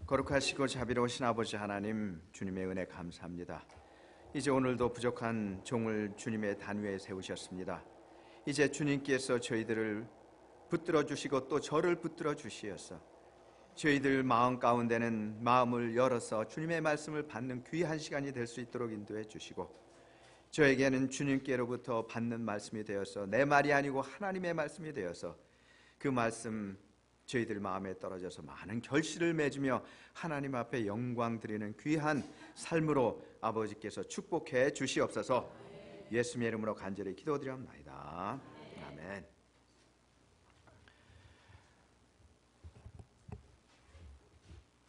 거룩하시고 자비로우신 아버지 하나님, 주님의 은혜 감사합니다. 이제 오늘도 부족한 종을 주님의 단위에 세우셨습니다. 이제 주님께서 저희들을 붙들어 주시고 또 저를 붙들어 주시어서 저희들 마음 가운데는 마음을 열어서 주님의 말씀을 받는 귀한 시간이 될 수 있도록 인도해 주시고, 저에게는 주님께로부터 받는 말씀이 되어서 내 말이 아니고 하나님의 말씀이 되어서 그 말씀 저희들 마음에 떨어져서 많은 결실을 맺으며 하나님 앞에 영광 드리는 귀한 삶으로 아버지께서 축복해 주시옵소서. 예수님의 이름으로 간절히 기도드리옵나이다. 아멘.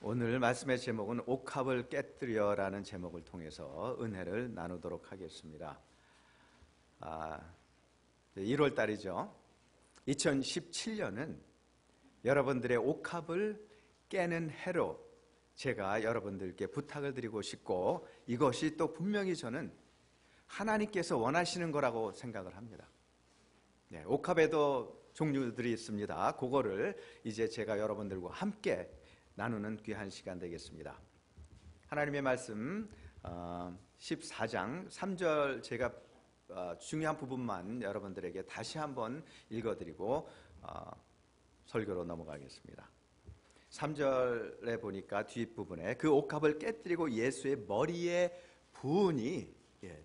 오늘 말씀의 제목은 옥합을 깨뜨려라는 제목을 통해서 은혜를 나누도록 하겠습니다. 1월 달이죠. 2017년은 여러분들의 옥합을 깨는 해로 제가 여러분들께 부탁을 드리고 싶고, 이것이 또 분명히 저는 하나님께서 원하시는 거라고 생각을 합니다. 옥합에도 종류들이 있습니다. 그거를 이제 제가 여러분들과 함께 나누는 귀한 시간 되겠습니다. 하나님의 말씀 14장 3절 제가 중요한 부분만 여러분들에게 다시 한번 읽어드리고 설교로 넘어가겠습니다. 3절에 보니까 뒷부분에 그 옥합을 깨뜨리고 예수의 머리에 부으니,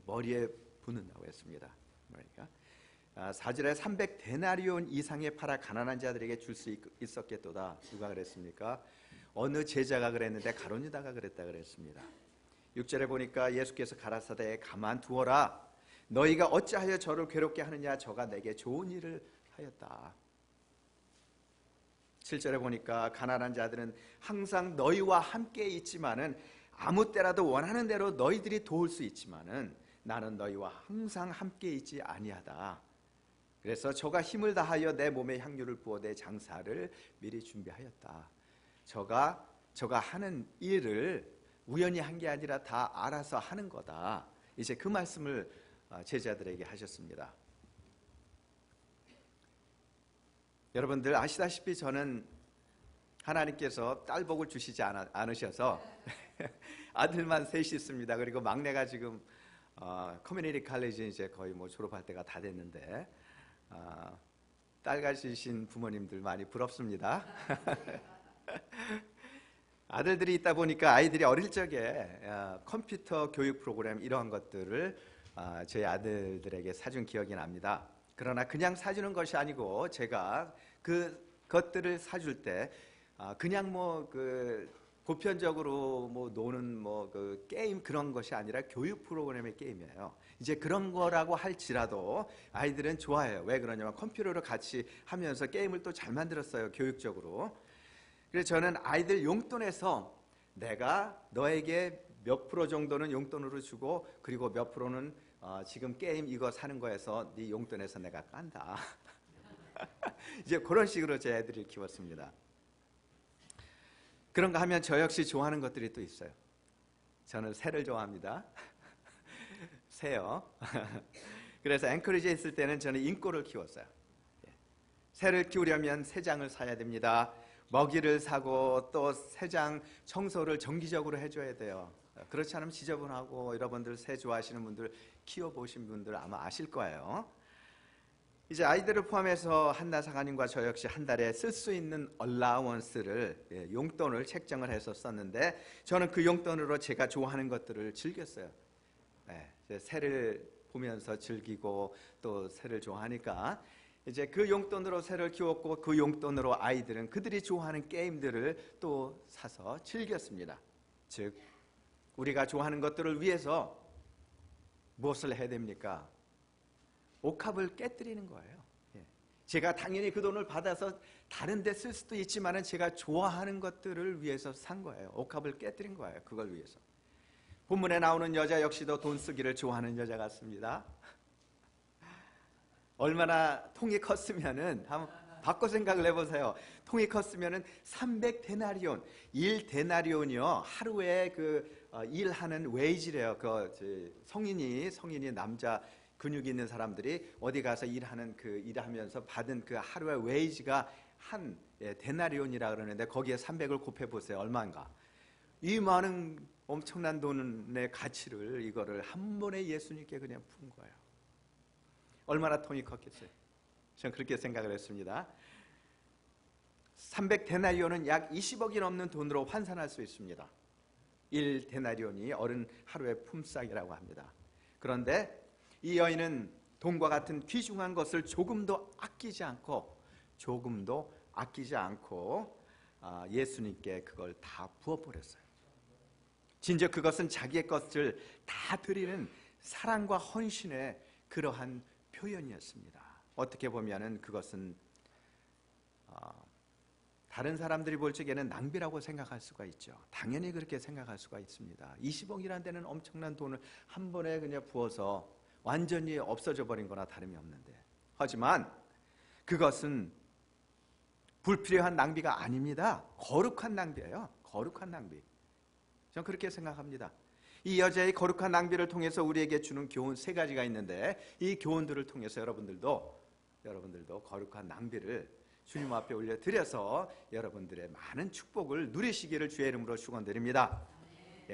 머리에 부는다고 했습니다. 그러니까 4절에 300데나리온 이상에 팔아 가난한 자들에게 줄 수 있었겠도다. 누가 그랬습니까? 어느 제자가 그랬는데 가룟유다가 그랬다 그랬습니다. 6절에 보니까 예수께서 가라사대 가만두어라. 너희가 어찌하여 저를 괴롭게 하느냐. 저가 내게 좋은 일을 하였다. 7절에 보니까 가난한 자들은 항상 너희와 함께 있지만은, 아무 때라도 원하는 대로 너희들이 도울 수 있지만은 나는 너희와 항상 함께 있지 아니하다. 그래서 저가 힘을 다하여 내 몸에 향유를 부어 내 장사를 미리 준비하였다. 저가 하는 일을 우연히 한 게 아니라 다 알아서 하는 거다. 이제 그 말씀을 제자들에게 하셨습니다. 여러분들 아시다시피 저는 하나님께서 딸복을 주시지 않으셔서 아들만 셋이 있습니다. 그리고 막내가 지금 커뮤니티 칼리지 이제 거의 졸업할 때가 다 됐는데, 딸 가지신 부모님들 많이 부럽습니다. 아들들이 있다 보니까 아이들이 어릴 적에 컴퓨터 교육 프로그램 이러한 것들을 저희 아들들에게 사준 기억이 납니다. 그러나 그냥 사주는 것이 아니고, 제가 그것들을 사줄 때 그냥 보편적으로 노는 그 게임 그런 것이 아니라 교육 프로그램의 게임이에요. 이제 그런 거라고 할지라도 아이들은 좋아해요. 왜 그러냐면 컴퓨터로 같이 하면서 게임을 또 잘 만들었어요, 교육적으로. 그래서 저는 아이들 용돈에서 내가 너에게 몇 프로 정도는 용돈으로 주고, 그리고 몇 프로는 지금 게임 이거 사는 거에서 네 용돈에서 내가 깐다. 이제 그런 식으로 제 애들을 키웠습니다. 그런가 하면 저 역시 좋아하는 것들이 또 있어요. 저는 새를 좋아합니다. 새요. 그래서 앵커리지에 있을 때는 저는 인꼬를 키웠어요. 새를 키우려면 새장을 사야 됩니다. 먹이를 사고 또 새장 청소를 정기적으로 해줘야 돼요. 그렇지 않으면 지저분하고, 여러분들 새 좋아하시는 분들, 키워보신 분들 아마 아실 거예요. 이제 아이들을 포함해서 한나사가님과 저 역시 한 달에 쓸 수 있는 얼라원스를, 용돈을 책정을 해서 썼는데, 저는 그 용돈으로 제가 좋아하는 것들을 즐겼어요. 새를 보면서 즐기고 또 새를 좋아하니까 이제 그 용돈으로 새를 키웠고, 그 용돈으로 아이들은 그들이 좋아하는 게임들을 또 사서 즐겼습니다. 즉 우리가 좋아하는 것들을 위해서 무엇을 해야 됩니까? 옥합을 깨뜨리는 거예요. 제가 당연히 그 돈을 받아서 다른 데 쓸 수도 있지만 제가 좋아하는 것들을 위해서 산 거예요. 옥합을 깨뜨린 거예요. 그걸 위해서. 본문에 나오는 여자 역시도 돈 쓰기를 좋아하는 여자 같습니다. 얼마나 통이 컸으면은, 한번 바꿔 생각을 해보세요. 통이 컸으면은 300데나리온, 1데나리온이요 하루에 일하는 웨이지래요. 성인이 남자 근육 있는 사람들이 어디 가서 일하면서 받은 그 하루의 웨이지가 한 데나리온이라 그러는데, 거기에 300을 곱해 보세요. 얼마인가? 이 많은 엄청난 돈의 가치를 이거를 한 번에 예수님께 그냥 푼 거예요. 얼마나 돈이 컸겠어요. 저는 그렇게 생각을 했습니다. 300데나리온은 약 20억이 넘는 돈으로 환산할 수 있습니다. 1데나리온이 어른 하루의 품삯이라고 합니다. 그런데 이 여인은 돈과 같은 귀중한 것을 조금도 아끼지 않고 예수님께 그걸 다 부어버렸어요. 진짜 그것은 자기의 것을 다 드리는 사랑과 헌신의 그러한 표현이었습니다. 어떻게 보면은 그것은 다른 사람들이 볼 적에는 낭비라고 생각할 수가 있죠. 당연히 그렇게 생각할 수가 있습니다. 20억이라는 데는 엄청난 돈을 한 번에 그냥 부어서 완전히 없어져 버린 거나 다름이 없는데, 하지만 그것은 불필요한 낭비가 아닙니다. 거룩한 낭비예요. 거룩한 낭비. 저는 그렇게 생각합니다. 이 여자의 거룩한 낭비를 통해서 우리에게 주는 교훈 3가지가 있는데, 이 교훈들을 통해서 여러분들도 거룩한 낭비를 주님 앞에 올려드려서 여러분들의 많은 축복을 누리시기를 주의 이름으로 축원드립니다.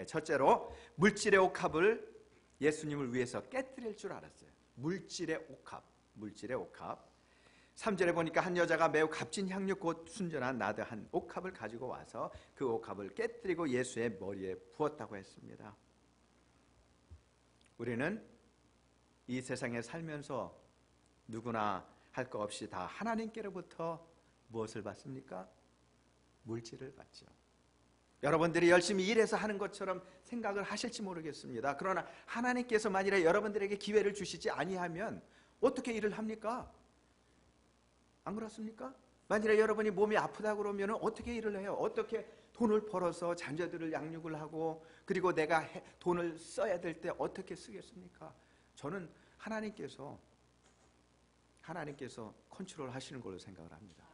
첫째로, 물질의 옥합을 예수님을 위해서 깨뜨릴 줄 알았어요. 물질의 옥합. 3절에 보니까 한 여자가 매우 값진 향유 곧 순전한 나드 한 옥합을 가지고 와서 그 옥합을 깨뜨리고 예수의 머리에 부었다고 했습니다. 우리는 이 세상에 살면서 누구나 할 거 없이 다 하나님께로부터 무엇을 받습니까? 물질을 받죠. 여러분들이 열심히 일해서 하는 것처럼 생각을 하실지 모르겠습니다. 그러나 하나님께서 만일에 여러분들에게 기회를 주시지 아니하면 어떻게 일을 합니까? 안 그렇습니까? 만일에 여러분이 몸이 아프다 그러면 어떻게 일을 해요? 어떻게 돈을 벌어서 자녀들을 양육을 하고, 그리고 내가 돈을 써야 될 때 어떻게 쓰겠습니까? 저는 하나님께서 컨트롤 하시는 걸로 생각을 합니다.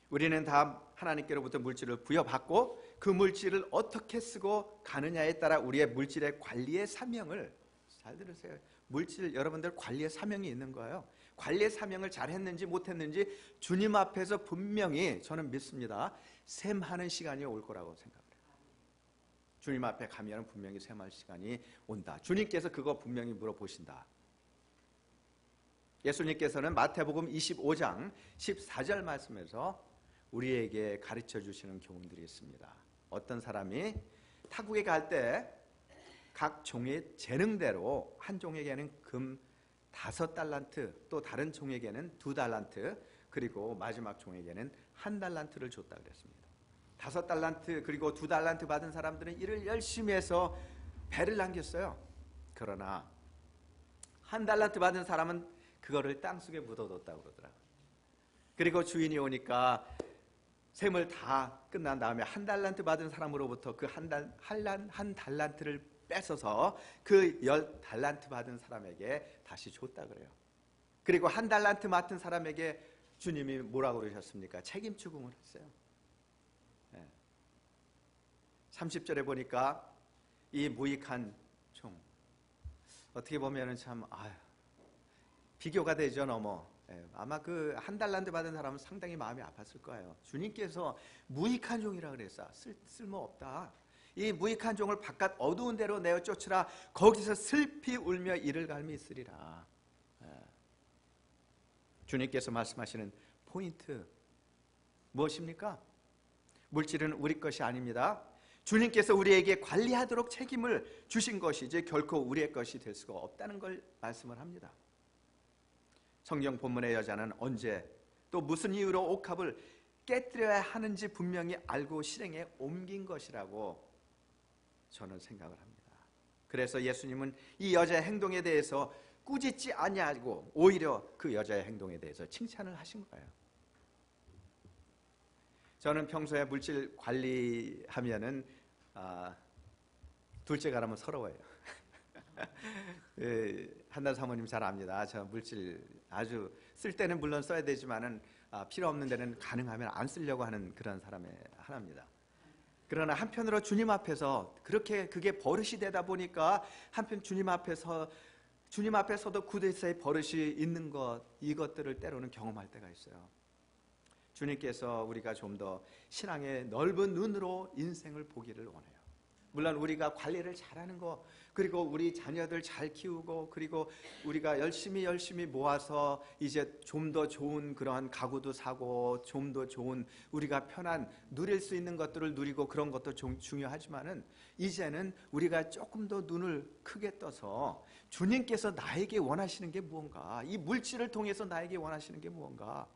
우리는 다 하나님께로부터 물질을 부여받고 그 물질을 어떻게 쓰고 가느냐에 따라 우리의 물질의 관리의 사명을, 잘 들으세요, 물질 여러분들 관리의 사명이 있는 거예요. 관리의 사명을 잘했는지 못했는지 주님 앞에서 분명히 저는 믿습니다. 셈하는 시간이 올 거라고 생각해요. 주님 앞에 가면 분명히 셈할 시간이 온다. 주님께서 그거 분명히 물어보신다. 예수님께서는 마태복음 25장 14절 말씀에서 우리에게 가르쳐 주시는 교훈들이 있습니다. 어떤 사람이 타국에 갈 때 각 종의 재능대로 한 종에게는 금 5달란트, 또 다른 종에게는 2달란트, 그리고 마지막 종에게는 1달란트를 줬다 그랬습니다. 5달란트 그리고 2달란트 받은 사람들은 일을 열심히 해서 배를 남겼어요. 그러나 1달란트 받은 사람은 그거를 땅속에 묻어뒀다고 그러더라고요. 그리고 주인이 오니까 셈을 다 끝난 다음에 1달란트 받은 사람으로부터 그 한 달란트를 뺏어서 그 10달란트 받은 사람에게 다시 줬다 그래요. 그리고 1달란트 맡은 사람에게 주님이 뭐라고 그러셨습니까? 책임 추궁을 했어요. 30절에 보니까 이 무익한 종, 어떻게 보면 참 비교가 되죠. 너무. 아마 그 1달란트 받은 사람은 상당히 마음이 아팠을 거예요. 주님께서 무익한 종이라 그랬어. 쓸모없다. 이 무익한 종을 바깥 어두운 데로 내어 쫓으라. 거기서 슬피 울며 이를 갈미 있으리라. 주님께서 말씀하시는 포인트 무엇입니까? 물질은 우리 것이 아닙니다. 주님께서 우리에게 관리하도록 책임을 주신 것이지 결코 우리의 것이 될 수가 없다는 걸 말씀을 합니다. 성경 본문의 여자는 언제 또 무슨 이유로 옥합을 깨뜨려야 하는지 분명히 알고 실행에 옮긴 것이라고 저는 생각을 합니다. 그래서 예수님은 이 여자의 행동에 대해서 꾸짖지 아니하고 오히려 그 여자의 행동에 대해서 칭찬을 하신 거예요. 저는 평소에 물질 관리하면은 둘째가라면 서러워요. 한달 사모님 잘 압니다. 저 물질 아주 쓸 때는 물론 써야 되지만은 필요 없는 데는 가능하면 안 쓰려고 하는 그런 사람의 하나입니다. 그러나 한편으로 주님 앞에서 그게 버릇이 되다 보니까 한편 주님 앞에서도 구제사의 버릇이 있는 것, 이것들을 때로는 경험할 때가 있어요. 주님께서 우리가 좀 더 신앙의 넓은 눈으로 인생을 보기를 원해요. 물론 우리가 관리를 잘하는 거, 그리고 우리 자녀들 잘 키우고, 그리고 우리가 열심히 모아서 이제 좀 더 좋은 그러한 가구도 사고, 좀 더 좋은 우리가 편한 누릴 수 있는 것들을 누리고, 그런 것도 중요하지만은 이제는 우리가 조금 더 눈을 크게 떠서 주님께서 나에게 원하시는 게 무언가, 이 물질을 통해서 나에게 원하시는 게 무언가,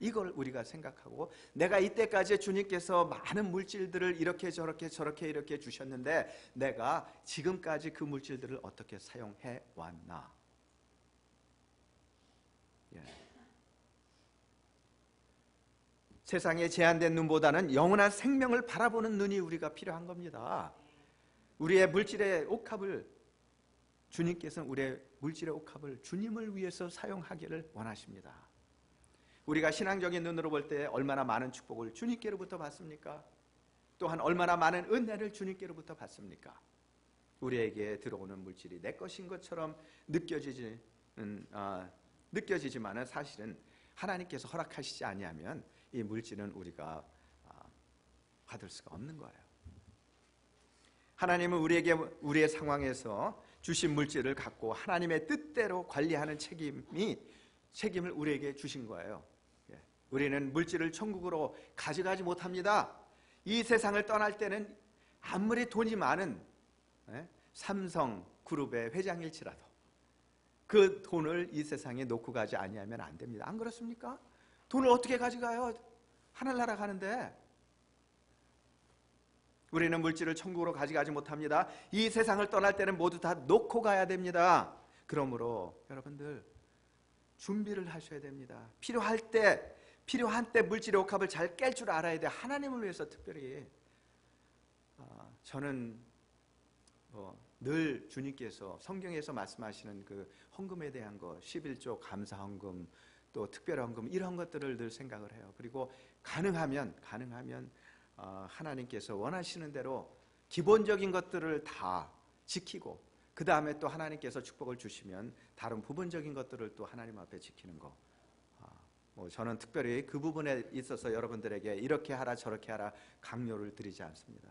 이걸 우리가 생각하고, 내가 이때까지 주님께서 많은 물질들을 이렇게 이렇게 주셨는데 내가 지금까지 그 물질들을 어떻게 사용해 왔나. 예. 세상의 제한된 눈보다는 영원한 생명을 바라보는 눈이 우리가 필요한 겁니다. 우리의 물질의 옥합을, 주님께서는 우리의 물질의 옥합을 주님을 위해서 사용하기를 원하십니다. 우리가 신앙적인 눈으로 볼 때 얼마나 많은 축복을 주님께로부터 받습니까? 또한 얼마나 많은 은혜를 주님께로부터 받습니까? 우리에게 들어오는 물질이 내 것인 것처럼 느껴지지만은 사실은 하나님께서 허락하시지 아니하면 이 물질은 우리가 받을 수가 없는 거예요. 하나님은 우리에게 우리의 상황에서 주신 물질을 갖고 하나님의 뜻대로 관리하는 책임을 우리에게 주신 거예요. 우리는 물질을 천국으로 가져가지 못합니다. 이 세상을 떠날 때는 아무리 돈이 많은 삼성그룹의 회장일지라도 그 돈을 이 세상에 놓고 가지 아니하면 안 됩니다. 안 그렇습니까? 돈을 어떻게 가져가요? 하늘나라 가는데. 우리는 물질을 천국으로 가져가지 못합니다. 이 세상을 떠날 때는 모두 다 놓고 가야 됩니다. 그러므로 여러분들 준비를 하셔야 됩니다. 필요한 때 물질의 옥합을 잘 깰 줄 알아야 돼요. 하나님을 위해서 특별히. 저는 늘 주님께서 성경에서 말씀하시는 그 헌금에 대한 거, 11조 감사 헌금, 또 특별 헌금, 이런 것들을 늘 생각을 해요. 그리고 가능하면 하나님께서 원하시는 대로 기본적인 것들을 다 지키고, 그 다음에 또 하나님께서 축복을 주시면 다른 부분적인 것들을 또 하나님 앞에 지키는 거. 저는 특별히 그 부분에 있어서 여러분들에게 이렇게 하라 저렇게 하라 강요를 드리지 않습니다.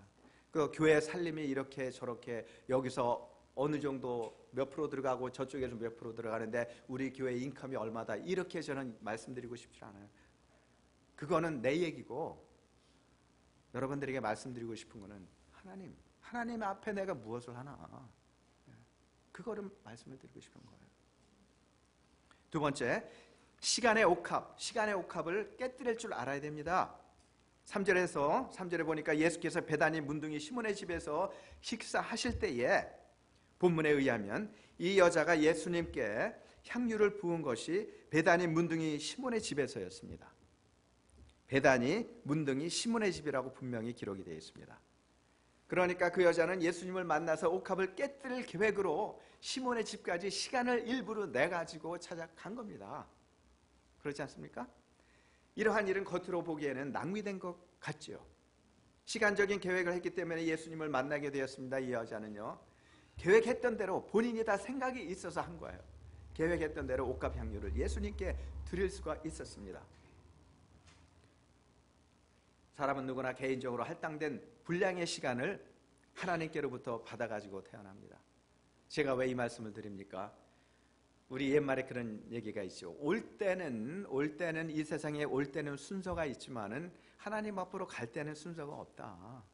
그 교회 살림이 이렇게 저렇게 여기서 어느 정도 몇 프로 들어가고 저쪽에서 몇 프로 들어가는데 우리 교회 인컴이 얼마다, 이렇게 저는 말씀드리고 싶지 않아요. 그거는 내 얘기고, 여러분들에게 말씀드리고 싶은 거는 하나님 앞에 내가 무엇을 하나, 그거를 말씀을 드리고 싶은 거예요. 두 번째, 시간의 옥합을 깨뜨릴 줄 알아야 됩니다. 3절에 보니까 예수께서 베다니 문둥이 시몬의 집에서 식사하실 때에 본문에 의하면 이 여자가 예수님께 향유를 부은 것이 베다니 문둥이 시몬의 집에서였습니다. 베다니 문둥이 시몬의 집이라고 분명히 기록이 되어 있습니다. 그러니까 그 여자는 예수님을 만나서 옥합을 깨뜨릴 계획으로 시몬의 집까지 시간을 일부러 내가지고 찾아간 겁니다. 그렇지 않습니까? 이러한 일은 겉으로 보기에는 낭비된 것 같죠. 시간적인 계획을 했기 때문에 예수님을 만나게 되었습니다. 이 여자는요, 계획했던 대로 본인이 다 생각이 있어서 한 거예요. 계획했던 대로 옥합 향유를 예수님께 드릴 수가 있었습니다. 사람은 누구나 개인적으로 할당된 분량의 시간을 하나님께로부터 받아가지고 태어납니다. 제가 왜 이 말씀을 드립니까? 우리 옛말에 그런 얘기가 있죠. 올 때는 이 세상에 올 때는 순서가 있지만은 하나님 앞으로 갈 때는 순서가 없다.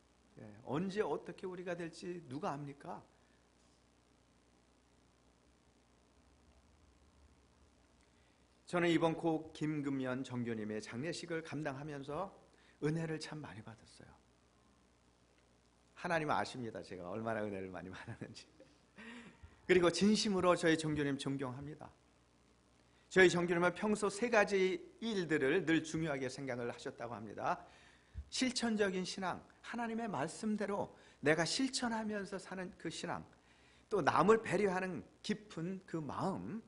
언제 어떻게 우리가 될지 누가 압니까? 저는 이번 고 김금연 정교님의 장례식을 감당하면서 은혜를 참 많이 받았어요. 하나님은 아십니다. 제가 얼마나 은혜를 많이 받았는지. 그리고 진심으로 저희 정교님 존경합니다. 저희 정교님은 평소 세 가지 일들을 늘 중요하게 생각을 하셨다고 합니다. 실천적인 신앙, 하나님의 말씀대로 내가 실천하면서 사는 그 신앙, 또 남을 배려하는 깊은 그 마음,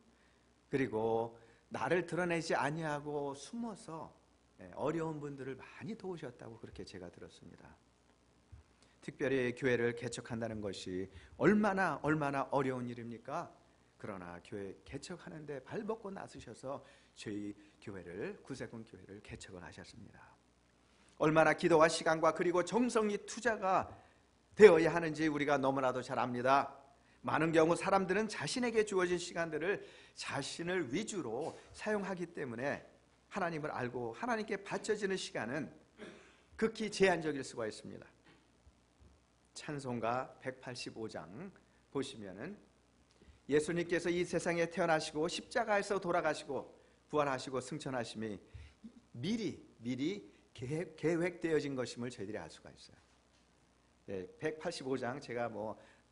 그리고 나를 드러내지 아니하고 숨어서 어려운 분들을 많이 도우셨다고 그렇게 제가 들었습니다. 특별히 교회를 개척한다는 것이 얼마나 어려운 일입니까? 그러나 교회 개척하는데 발벗고 나서셔서 저희 교회를, 구세군 교회를 개척을 하셨습니다. 얼마나 기도와 시간과 그리고 정성이 투자가 되어야 하는지 우리가 너무나도 잘 압니다. 많은 경우 사람들은 자신에게 주어진 시간들을 자신을 위주로 사용하기 때문에 하나님을 알고 하나님께 바쳐지는 시간은 극히 제한적일 수가 있습니다. 찬송가 185장 보시면은 예수님께서 이 세상에 태어나시고 십자가에서 돌아가시고 부활하시고 승천하심이 미리 계획되어진 것임을 저희들이 알 수가 있어요. 185장 제가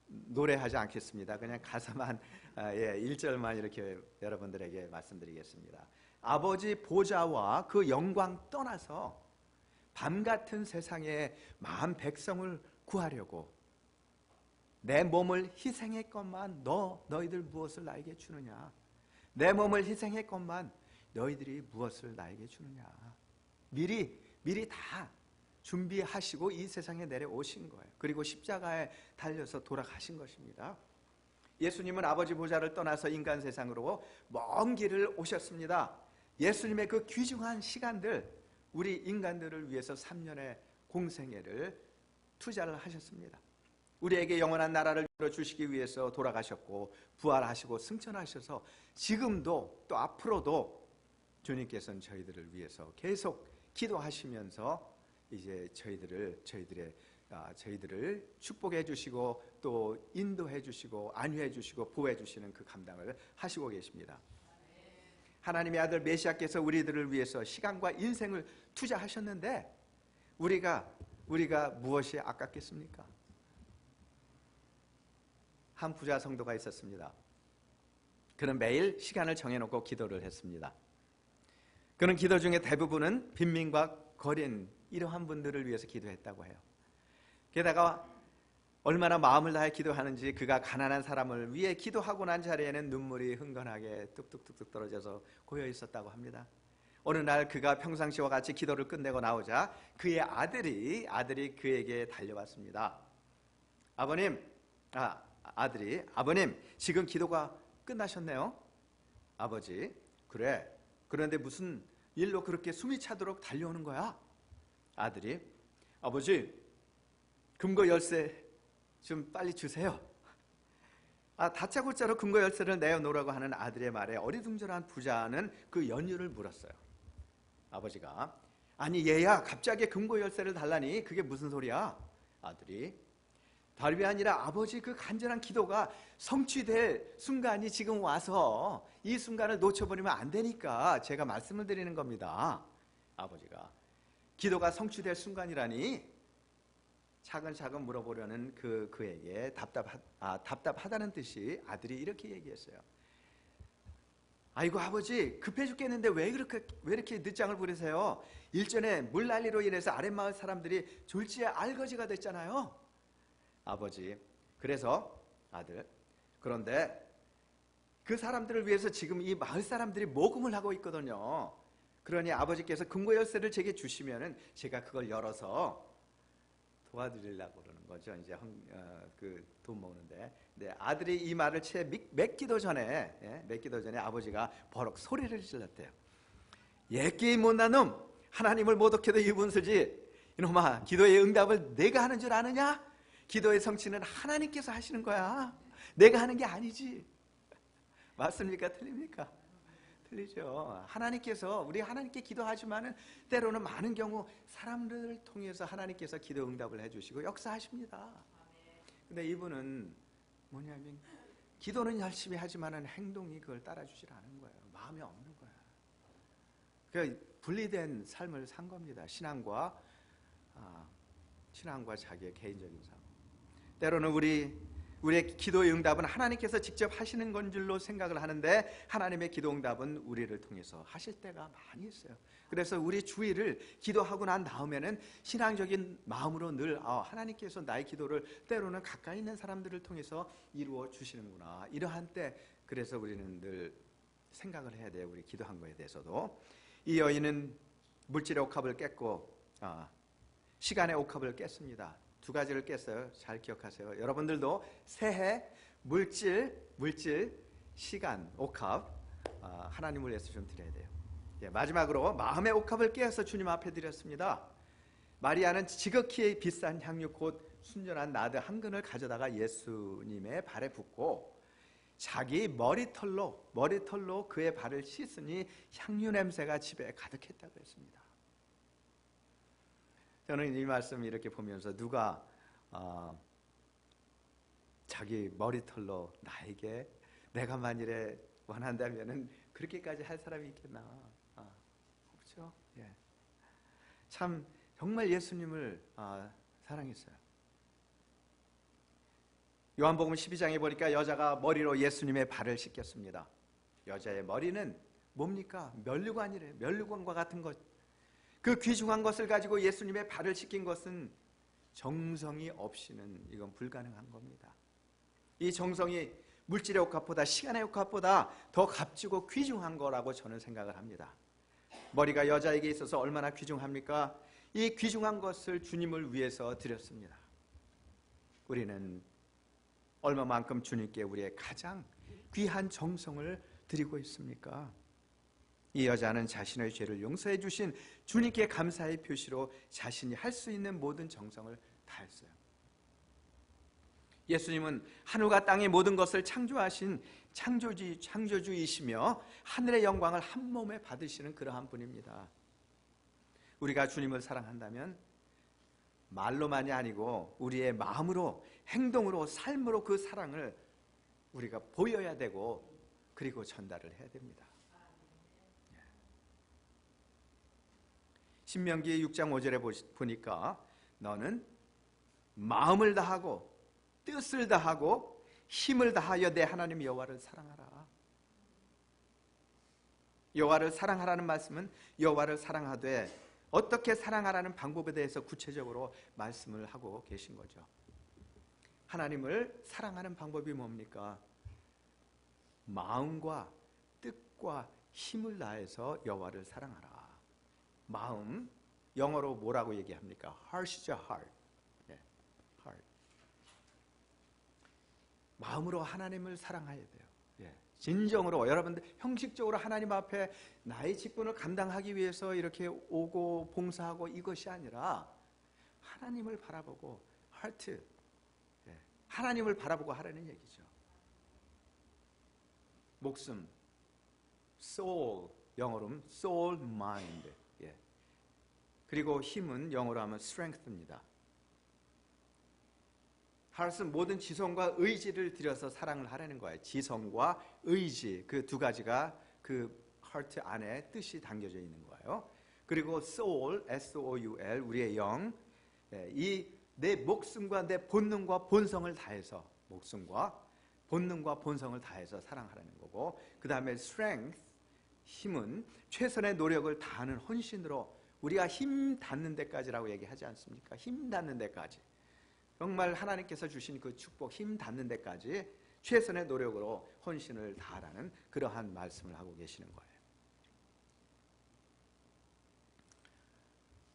노래하지 않겠습니다. 그냥 가사만 1절만 이렇게 여러분들에게 말씀드리겠습니다. 아버지 보좌와 그 영광 떠나서 밤같은 세상에 마음 백성을 구하려고 내 몸을 희생했건만 너희들 무엇을 나에게 주느냐? 내 몸을 희생했건만 너희들이 무엇을 나에게 주느냐? 미리 다 준비하시고 이 세상에 내려오신 거예요. 그리고 십자가에 달려서 돌아가신 것입니다. 예수님은 아버지 보좌를 떠나서 인간 세상으로 먼 길을 오셨습니다. 예수님의 그 귀중한 시간들, 우리 인간들을 위해서 3년의 공생애를 투자를 하셨습니다. 우리에게 영원한 나라를 주시기 위해서 돌아가셨고 부활하시고 승천하셔서 지금도 또 앞으로도 주님께서는 저희들을 위해서 계속 기도하시면서 이제 저희들을 축복해 주시고 또 인도해 주시고 안위해 주시고 보호해 주시는 그 감당을 하시고 계십니다. 하나님의 아들 메시아께서 우리들을 위해서 시간과 인생을 투자하셨는데 우리가 무엇이 아깝겠습니까? 한 부자 성도가 있었습니다. 그는 매일 시간을 정해놓고 기도를 했습니다. 그는 기도 중에 대부분은 빈민과 거린 이러한 분들을 위해서 기도했다고 해요. 게다가 얼마나 마음을 다해 기도하는지 그가 가난한 사람을 위해 기도하고 난 자리에는 눈물이 흥건하게 뚝뚝뚝뚝 떨어져서 고여 있었다고 합니다. 어느 날 그가 평상시와 같이 기도를 끝내고 나오자 그의 아들이 그에게 달려왔습니다. 아버님 지금 기도가 끝나셨네요. 아버지, 그래. 그런데 무슨 일로 그렇게 숨이 차도록 달려오는 거야? 아들이, 아버지, 금고 열쇠 좀 빨리 주세요. 다짜고짜로 금고 열쇠를 내어놓으라고 하는 아들의 말에 어리둥절한 부자는 그 연유를 물었어요. 아버지가, 아니 얘야, 갑자기 금고 열쇠를 달라니 그게 무슨 소리야? 아들이, 다름이 아니라 아버지 그 간절한 기도가 성취될 순간이 지금 와서 이 순간을 놓쳐버리면 안 되니까 제가 말씀을 드리는 겁니다. 아버지가, 기도가 성취될 순간이라니? 차근차근 물어보려는 그에게 답답하다는 뜻이 아들이 이렇게 얘기했어요. 아이고 아버지, 급해 죽겠는데 왜 이렇게 늦장을 부리세요? 일전에 물난리로 인해서 아랫마을 사람들이 졸지에 알거지가 됐잖아요. 아버지, 그래서 아들, 그런데 그 사람들을 위해서 지금 이 마을 사람들이 모금을 하고 있거든요. 그러니 아버지께서 금고 열쇠를 제게 주시면은 제가 그걸 열어서 도와드리려고 그러는 거죠. 이제 그 돈 모으는데. 네, 아들이 이 말을 채 맺기도 전에 아버지가 버럭 소리를 질렀대요. 예끼 못난 놈, 하나님을 모독해도 이분수지. 이놈아, 기도의 응답을 내가 하는 줄 아느냐? 기도의 성취는 하나님께서 하시는 거야. 내가 하는 게 아니지. 맞습니까? 틀립니까? 틀리죠. 우리 하나님께 기도하지만은 때로는 많은 경우 사람들을 통해서 하나님께서 기도 응답을 해주시고 역사하십니다. 근데 이분은 뭐냐면 기도는 열심히 하지만은 행동이 그걸 따라주질 않은 거예요. 마음이 없는 거예요. 그러니까 분리된 삶을 산 겁니다. 신앙과 자기의 개인적인 삶. 때로는 우리의 기도의 응답은 하나님께서 직접 하시는 건 줄로 생각을 하는데 하나님의 기도 응답은 우리를 통해서 하실 때가 많이 있어요. 그래서 우리 주일을 기도하고 난 다음에는 신앙적인 마음으로 늘 하나님께서 나의 기도를 때로는 가까이 있는 사람들을 통해서 이루어 주시는구나. 이러한 때 그래서 우리는 늘 생각을 해야 돼요. 우리 기도한 거에 대해서도. 이 여인은 물질의 옥합을 깼고 시간의 옥합을 깼습니다. 두 가지를 깼어요. 잘 기억하세요. 여러분들도 새해 물질, 시간, 옥합 하나님을 위해서 좀 드려야 돼요. 마지막으로 마음의 옥합을 깨어서 주님 앞에 드렸습니다. 마리아는 지극히 비싼 향유 곧 순전한 나드 한 근을 가져다가 예수님의 발에 붓고 자기 머리털로 그의 발을 씻으니 향유 냄새가 집에 가득했다고 했습니다. 저는 이 말씀 이렇게 보면서 누가 자기 머리털로 나에게 내가 만일에 원한다면은 그렇게까지 할 사람이 있겠나? 없죠. 참 정말 예수님을 사랑했어요. 요한복음 12장에 보니까 여자가 머리로 예수님의 발을 씻겼습니다. 여자의 머리는 뭡니까? 면류관이래요. 면류관과 같은 것. 그 귀중한 것을 가지고 예수님의 발을 씻긴 것은 정성이 없이는 이건 불가능한 겁니다. 이 정성이 물질의 옥합보다 시간의 옥합보다 더 값지고 귀중한 거라고 저는 생각을 합니다. 머리가 여자에게 있어서 얼마나 귀중합니까? 이 귀중한 것을 주님을 위해서 드렸습니다. 우리는 얼마만큼 주님께 우리의 가장 귀한 정성을 드리고 있습니까? 이 여자는 자신의 죄를 용서해 주신 주님께 감사의 표시로 자신이 할 수 있는 모든 정성을 다했어요. 예수님은 하늘과 땅의 모든 것을 창조하신 창조주이시며 하늘의 영광을 한 몸에 받으시는 그러한 분입니다. 우리가 주님을 사랑한다면 말로만이 아니고 우리의 마음으로, 행동으로, 삶으로 그 사랑을 우리가 보여야 되고 그리고 전달을 해야 됩니다. 신명기 6장 5절에 보니까 너는 마음을 다하고 뜻을 다하고 힘을 다하여 내 하나님 여호와를 사랑하라. 여호와를 사랑하라는 말씀은 여호와를 사랑하되 어떻게 사랑하라는 방법에 대해서 구체적으로 말씀을 하고 계신 거죠. 하나님을 사랑하는 방법이 뭡니까? 마음과 뜻과 힘을 다해서 여호와를 사랑하라. 마음, 영어로 뭐라고 얘기합니까? Heart이죠, heart. heart. 마음으로 하나님을 사랑해야 돼요. 진정으로 여러분들 형식적으로 하나님 앞에 나의 직분을 감당하기 위해서 이렇게 오고 봉사하고 이것이 아니라 하나님을 바라보고 heart, 하나님을 바라보고 하라는 얘기죠. 목숨, soul, 영어로는 soul, mind. 그리고 힘은 영어로 하면 strength입니다. heart은 모든 지성과 의지를 들여서 사랑을 하라는 거예요. 지성과 의지, 그 두 가지가 그 heart 안에 뜻이 담겨져 있는 거예요. 그리고 soul, S-O-U-L, 우리의 영, 이 내 목숨과 내 본능과 본성을 다해서 목숨과 본능과 본성을 다해서 사랑하라는 거고, 그 다음에 strength, 힘은 최선의 노력을 다하는 헌신으로 우리가 힘 닿는 데까지라고 얘기하지 않습니까? 힘 닿는 데까지. 정말 하나님께서 주신 그 축복, 힘 닿는 데까지 최선의 노력으로 헌신을 다하라는 그러한 말씀을 하고 계시는 거예요.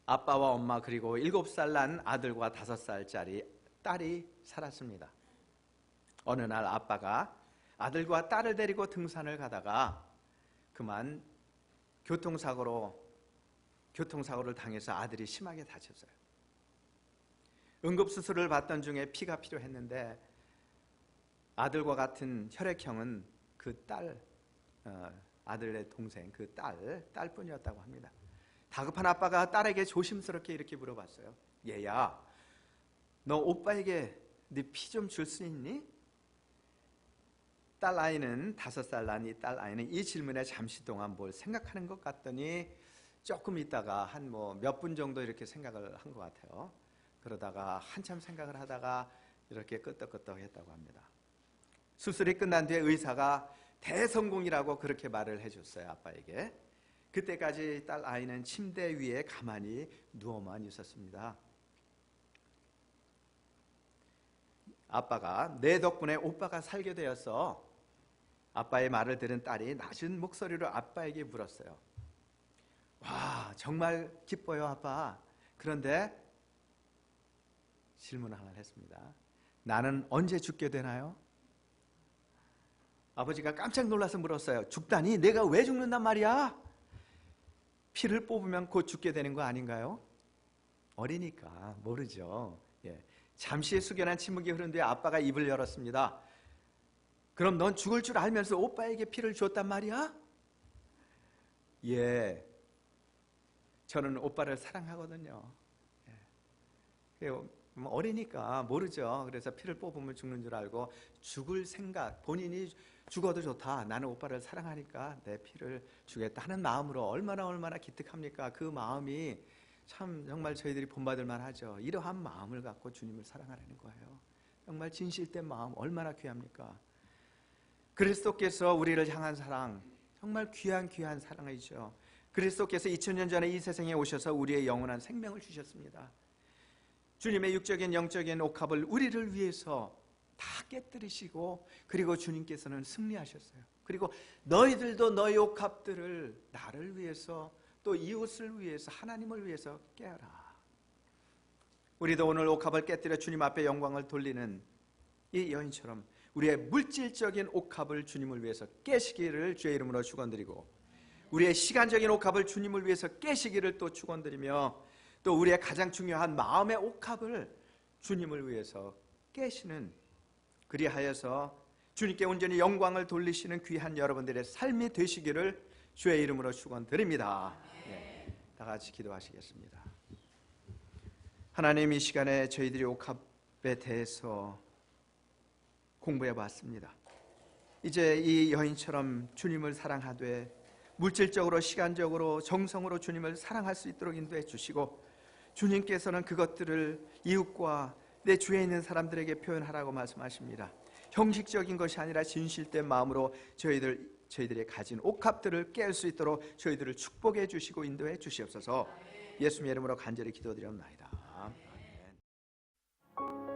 아빠와 엄마 그리고 7살 난 아들과 5살짜리 딸이 살았습니다. 어느 날 아빠가 아들과 딸을 데리고 등산을 가다가 그만 교통사고를 당해서 아들이 심하게 다쳤어요. 응급수술을 받던 중에 피가 필요했는데 아들과 같은 혈액형은 그 아들의 동생, 그 딸뿐이었다고 합니다. 다급한 아빠가 딸에게 조심스럽게 이렇게 물어봤어요. 얘야, 너 오빠에게 네 피 좀 줄 수 있니? 딸 아이는 5살 난 이 딸 아이는 이 질문에 잠시 동안 뭘 생각하는 것 같더니 조금 있다가 한 몇 분 정도 이렇게 생각을 한 것 같아요. 그러다가 한참 생각을 하다가 이렇게 끄떡끄떡 했다고 합니다. 수술이 끝난 뒤에 의사가 대성공이라고 그렇게 말을 해줬어요, 아빠에게. 그때까지 딸 아이는 침대 위에 가만히 누워만 있었습니다. 아빠가 내 덕분에 오빠가 살게 되었어. 아빠의 말을 들은 딸이 낮은 목소리로 아빠에게 물었어요. 와, 정말 기뻐요, 아빠. 그런데 질문 하나를 했습니다. 나는 언제 죽게 되나요? 아버지가 깜짝 놀라서 물었어요. 죽다니? 내가 왜 죽는단 말이야? 피를 뽑으면 곧 죽게 되는 거 아닌가요? 어리니까 모르죠. 예. 잠시 숙연한 침묵이 흐른 뒤에 아빠가 입을 열었습니다. 그럼 넌 죽을 줄 알면서 오빠에게 피를 줬단 말이야? 예. 저는 오빠를 사랑하거든요. 예. 어리니까 모르죠. 그래서 피를 뽑으면 죽는 줄 알고 죽을 생각, 본인이 죽어도 좋다, 나는 오빠를 사랑하니까 내 피를 주겠다 하는 마음으로 얼마나 기특합니까? 그 마음이 참 정말 저희들이 본받을 만하죠. 이러한 마음을 갖고 주님을 사랑하라는 거예요. 정말 진실된 마음 얼마나 귀합니까? 그리스도께서 우리를 향한 사랑, 정말 귀한 사랑이죠. 그리스도께서 2000년 전에 이 세상에 오셔서 우리의 영원한 생명을 주셨습니다. 주님의 육적인 영적인 옥합을 우리를 위해서 다 깨뜨리시고, 그리고 주님께서는 승리하셨어요. 그리고 너희들도 너희 옥합들을 나를 위해서, 또 이웃을 위해서, 하나님을 위해서 깨어라. 우리도 오늘 옥합을 깨뜨려 주님 앞에 영광을 돌리는 이 여인처럼 우리의 물질적인 옥합을 주님을 위해서 깨시기를 주의 이름으로 축원드리고, 우리의 시간적인 옥합을 주님을 위해서 깨시기를 또 축원드리며, 또 우리의 가장 중요한 마음의 옥합을 주님을 위해서 깨시는, 그리하여서 주님께 온전히 영광을 돌리시는 귀한 여러분들의 삶이 되시기를 주의 이름으로 축원드립니다. 네, 다 같이 기도하시겠습니다. 하나님, 이 시간에 저희들이 옥합에 대해서 공부해 봤습니다. 이제 이 여인처럼 주님을 사랑하되 물질적으로, 시간적으로, 정성으로 주님을 사랑할 수 있도록 인도해 주시고, 주님께서는 그것들을 이웃과 내 주위에 있는 사람들에게 표현하라고 말씀하십니다. 형식적인 것이 아니라 진실된 마음으로 저희들이 가진 옥합들을 깰 수 있도록 저희들을 축복해 주시고 인도해 주시옵소서. 예수님의 이름으로 간절히 기도드리옵나이다. 아멘.